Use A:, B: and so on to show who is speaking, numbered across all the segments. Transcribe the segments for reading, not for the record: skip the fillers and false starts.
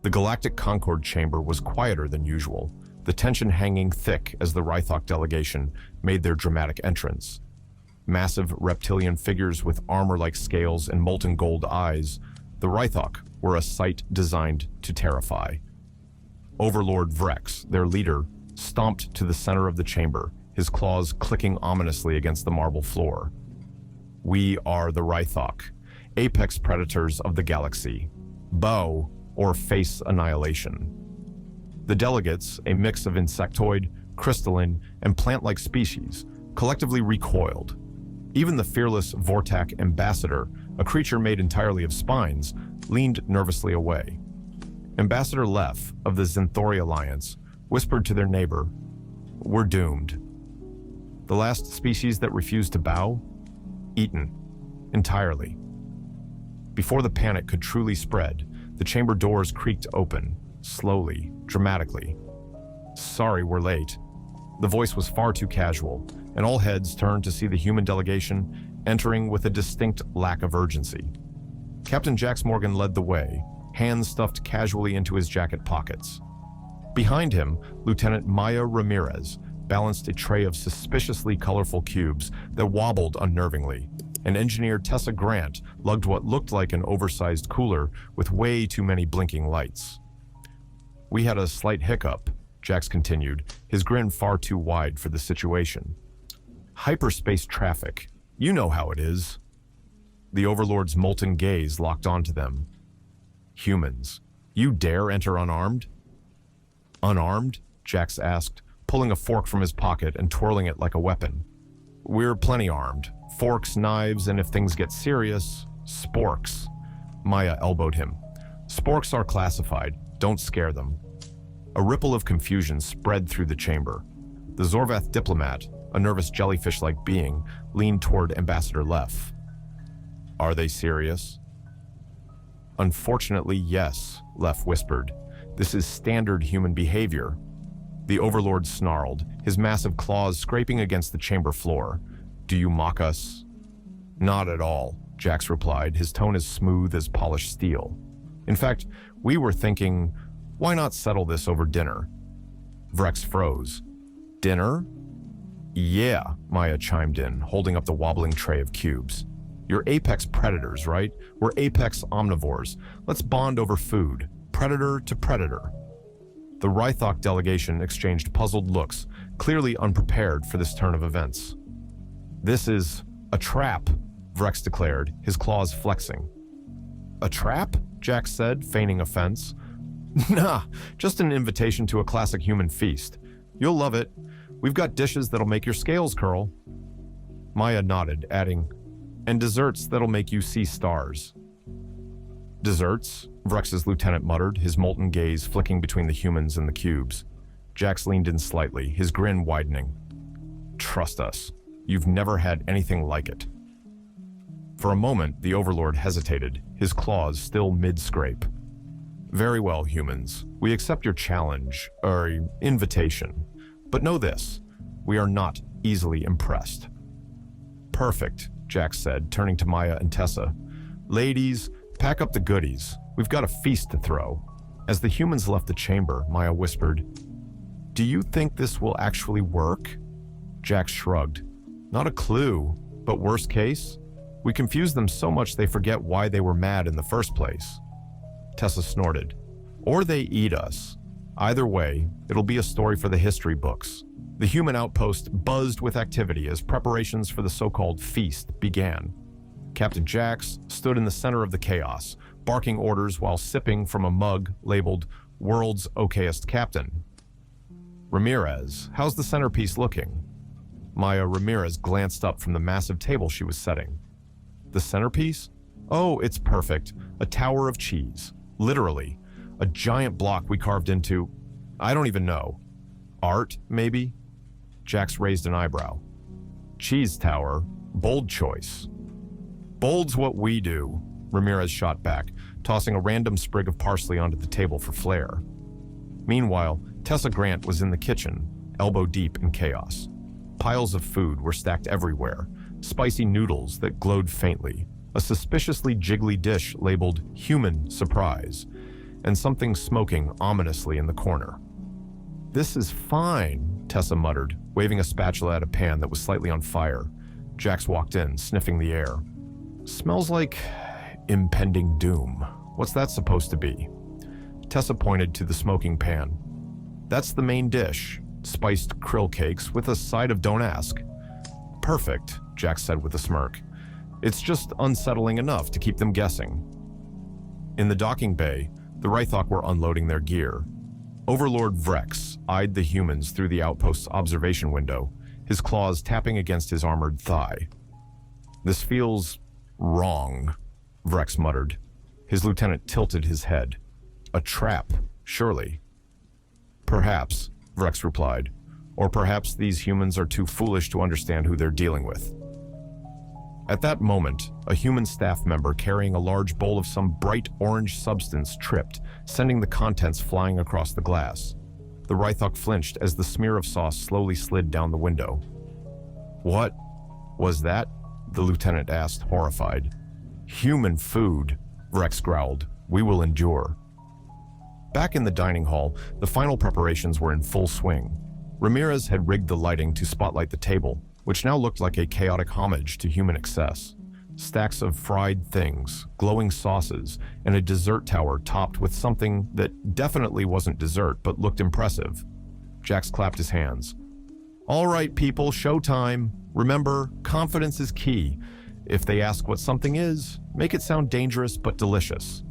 A: The Galactic Concord chamber was quieter than usual, the tension hanging thick as the Rithok delegation made their dramatic entrance. Massive reptilian figures with armor-like scales and molten gold eyes, the Rithok were a sight designed to terrify. Overlord Vrex, their leader, stomped to the center of the chamber, his claws clicking ominously against the marble floor. We are the Rithok, apex predators of the galaxy. Bow or face annihilation. The delegates, a mix of insectoid, crystalline, and plant-like species, collectively recoiled. Even the fearless Vortak ambassador, a creature made entirely of spines, leaned nervously away. Ambassador Lef of the Zenthori Alliance whispered to their neighbor, "We're doomed." The last species that refused to bow? Eaten. Entirely. Before the panic could truly spread, the chamber doors creaked open, slowly, dramatically. "Sorry, we're late." The voice was far too casual, and all heads turned to see the human delegation entering with a distinct lack of urgency. Captain Jax Morgan led the way, hands stuffed casually into his jacket pockets. Behind him, Lieutenant Maya Ramirez balanced a tray of suspiciously colorful cubes that wobbled unnervingly, and Engineer Tessa Grant lugged what looked like an oversized cooler with way too many blinking lights. "We had a slight hiccup," Jax continued, his grin far too wide for the situation. "Hyperspace traffic. You know how it is." The Overlord's molten gaze locked onto them. "Humans, you dare enter unarmed?" "Unarmed?" Jax asked, pulling a fork from his pocket and twirling it like a weapon. "We're plenty armed. Forks, knives, and if things get serious, sporks." Maya elbowed him. "Sporks are classified. Don't scare them." A ripple of confusion spread through the chamber. The Zorvath diplomat, a nervous jellyfish-like being, leaned toward Ambassador Lef. "Are they serious?" "Unfortunately, yes," Lef whispered. "This is standard human behavior." The Overlord snarled, his massive claws scraping against the chamber floor. "Do you mock us?" "Not at all," Jax replied, his tone as smooth as polished steel. "In fact, we were thinking, why not settle this over dinner?" Vrex froze. "Dinner?" "Yeah," Maya chimed in, holding up the wobbling tray of cubes. "You're apex predators, right? We're apex omnivores. Let's bond over food, predator to predator." The Rithok delegation exchanged puzzled looks, clearly unprepared for this turn of events. "This is a trap," Vrex declared, his claws flexing. "A trap?" Jax said, feigning offense. "Nah, just an invitation to a classic human feast. You'll love it. We've got dishes that'll make your scales curl." Maya nodded, adding, "And desserts that'll make you see stars." "Desserts?" Vrex's lieutenant muttered, his molten gaze flicking between the humans and the cubes. Jax leaned in slightly, his grin widening. "Trust us. You've never had anything like it." For a moment, the Overlord hesitated, his claws still mid-scrape. "Very well, humans. We accept your challenge, or invitation. But know this, we are not easily impressed." "Perfect," Jax said, turning to Maya and Tessa. "Ladies, pack up the goodies. We've got a feast to throw." As the humans left the chamber, Maya whispered, "Do you think this will actually work?" Jax shrugged. "Not a clue, but worst case, we confuse them so much they forget why they were mad in the first place." Tessa snorted. "Or they eat us. Either way, it'll be a story for the history books." The human outpost buzzed with activity as preparations for the so-called feast began. Captain Jax stood in the center of the chaos, barking orders while sipping from a mug labeled "World's Okayest Captain." "Ramirez, how's the centerpiece looking?" Maya Ramirez glanced up from the massive table she was setting. "The centerpiece? Oh, it's perfect. A tower of cheese. Literally. A giant block we carved into, I don't even know. Art, maybe?" Jax raised an eyebrow. "Cheese tower. Bold choice." "Bold's what we do," Ramirez shot back, tossing a random sprig of parsley onto the table for flair. Meanwhile, Tessa Grant was in the kitchen, elbow deep in chaos. Piles of food were stacked everywhere, spicy noodles that glowed faintly, a suspiciously jiggly dish labeled "Human Surprise," and something smoking ominously in the corner. "This is fine," Tessa muttered, waving a spatula at a pan that was slightly on fire. Jax walked in, sniffing the air. "Smells like impending doom. What's that supposed to be?" Tessa pointed to the smoking pan. "That's the main dish, spiced krill cakes with a side of don't ask." "Perfect," Jax said with a smirk. "It's just unsettling enough to keep them guessing." In the docking bay, the Rithok were unloading their gear. Overlord Vrex eyed the humans through the outpost's observation window, his claws tapping against his armored thigh. "This feels wrong," Vrex muttered. His lieutenant tilted his head. "A trap, surely." "Perhaps," Vrex replied. "Or perhaps these humans are too foolish to understand who they're dealing with." At that moment, a human staff member carrying a large bowl of some bright orange substance tripped, sending the contents flying across the glass. The Rithok flinched as the smear of sauce slowly slid down the window. "What was that?" the lieutenant asked, horrified. "Human food," Vrex growled. "We will endure." Back in the dining hall, the final preparations were in full swing. Ramirez had rigged the lighting to spotlight the table, which now looked like a chaotic homage to human excess. Stacks of fried things, glowing sauces, and a dessert tower topped with something that definitely wasn't dessert but looked impressive. Jax clapped his hands. "All right, people, showtime. Remember, confidence is key. If they ask what something is, make it sound dangerous but delicious."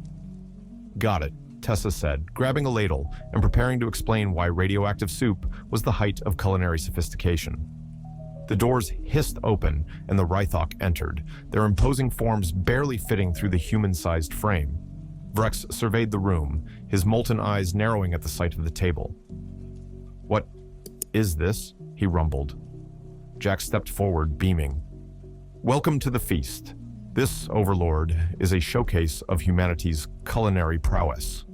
A: "Got it," Tessa said, grabbing a ladle and preparing to explain why radioactive soup was the height of culinary sophistication. The doors hissed open and the Rithok entered, their imposing forms barely fitting through the human-sized frame. Vrex surveyed the room, his molten eyes narrowing at the sight of the table. "What is this?" he rumbled. Jack stepped forward, beaming. "Welcome to the feast. This, Overlord, is a showcase of humanity's culinary prowess."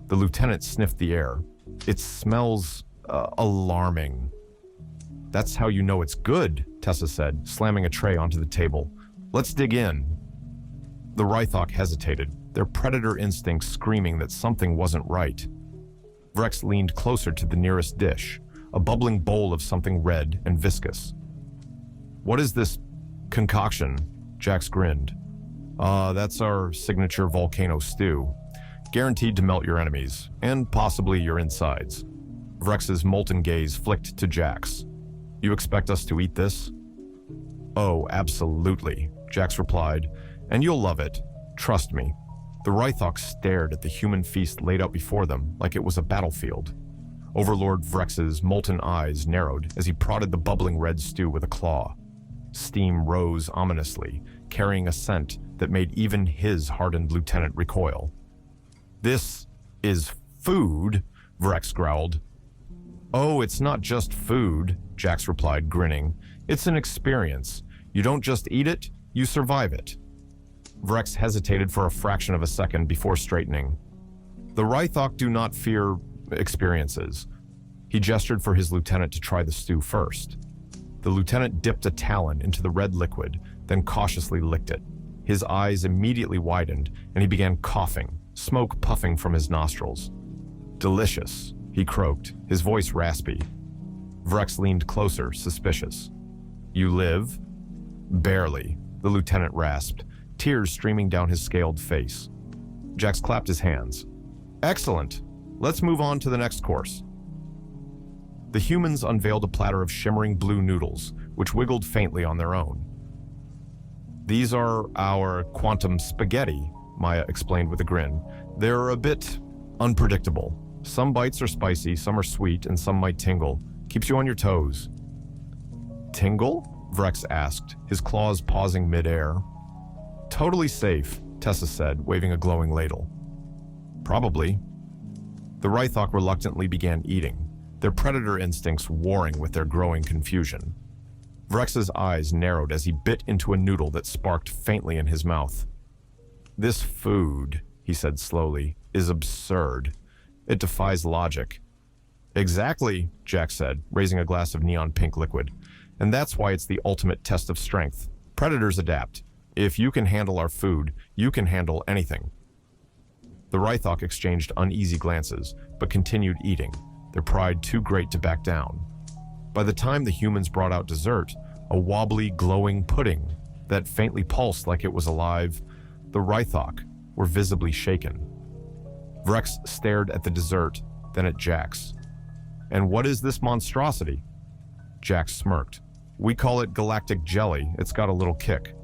A: The lieutenant sniffed the air. "It smells alarming." "That's how you know it's good," Tessa said, slamming a tray onto the table. "Let's dig in." The Rithok hesitated, their predator instincts screaming that something wasn't right. Vrex leaned closer to the nearest dish, a bubbling bowl of something red and viscous. "What is this concoction?" Jax grinned. That's our signature Volcano Stew. Guaranteed to melt your enemies, and possibly your insides." Vrex's molten gaze flicked to Jax. "You expect us to eat this?" "Oh, absolutely," Jax replied. "And you'll love it. Trust me." The Rithok stared at the human feast laid out before them like it was a battlefield. Overlord Vrex's molten eyes narrowed as he prodded the bubbling red stew with a claw. Steam rose ominously, carrying a scent that made even his hardened lieutenant recoil. "This is food," Vrex growled. "Oh, it's not just food," Jax replied, grinning. "It's an experience. You don't just eat it, you survive it." Vrex hesitated for a fraction of a second before straightening. "The Rithok do not fear experiences." He gestured for his lieutenant to try the stew first. The lieutenant dipped a talon into the red liquid, then cautiously licked it. His eyes immediately widened, and he began coughing, smoke puffing from his nostrils. "Delicious," he croaked, his voice raspy. Vrex leaned closer, suspicious. "You live?" "Barely," the lieutenant rasped, tears streaming down his scaled face. Jax clapped his hands. "Excellent. Let's move on to the next course." The humans unveiled a platter of shimmering blue noodles, which wiggled faintly on their own. "These are our quantum spaghetti," Maya explained with a grin. "They're a bit unpredictable. Some bites are spicy, some are sweet, and some might tingle. Keeps you on your toes." "Tingle?" Vrex asked, his claws pausing midair. "Totally safe," Tessa said, waving a glowing ladle. "Probably." The Rithok reluctantly began eating, their predator instincts warring with their growing confusion. Vrex's eyes narrowed as he bit into a noodle that sparked faintly in his mouth. "This food," he said slowly, "is absurd. It defies logic." "Exactly," Jack said, raising a glass of neon pink liquid. "And that's why it's the ultimate test of strength. Predators adapt. If you can handle our food, you can handle anything." The The Rithok exchanged uneasy glances, but continued eating, their pride too great to back down. By the time the humans brought out dessert, a wobbly, glowing pudding that faintly pulsed like it was alive, the Rithok were visibly shaken. Vrex stared at the dessert, then at Jax. "And what is this monstrosity?" Jax smirked. "We call it Galactic Jelly. It's got a little kick."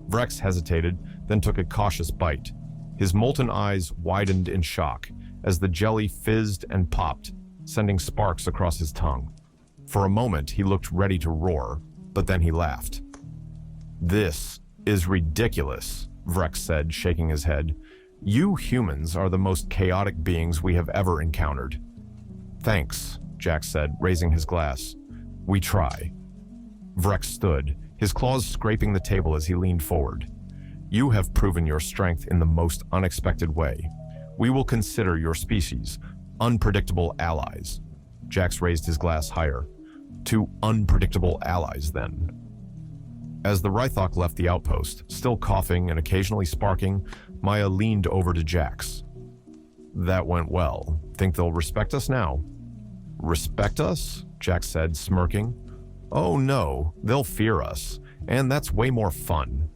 A: Vrex hesitated, then took a cautious bite. His molten eyes widened in shock as the jelly fizzed and popped, sending sparks across his tongue. For a moment, he looked ready to roar, but then he laughed. "This is ridiculous," Vrex said, shaking his head. "You humans are the most chaotic beings we have ever encountered." "Thanks," Jax said, raising his glass. "We try." Vrex stood, his claws scraping the table as he leaned forward. "You have proven your strength in the most unexpected way. We will consider your species unpredictable allies." Jax raised his glass higher. "To unpredictable allies, then." As the Rithok left the outpost, still coughing and occasionally sparking, Maya leaned over to Jax. "That went well. Think they'll respect us now?" "Respect us?" Jax said, smirking. "Oh no, they'll fear us, and that's way more fun."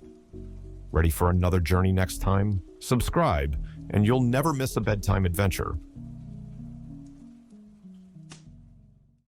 A: Ready for another journey next time? Subscribe, and you'll never miss a bedtime adventure.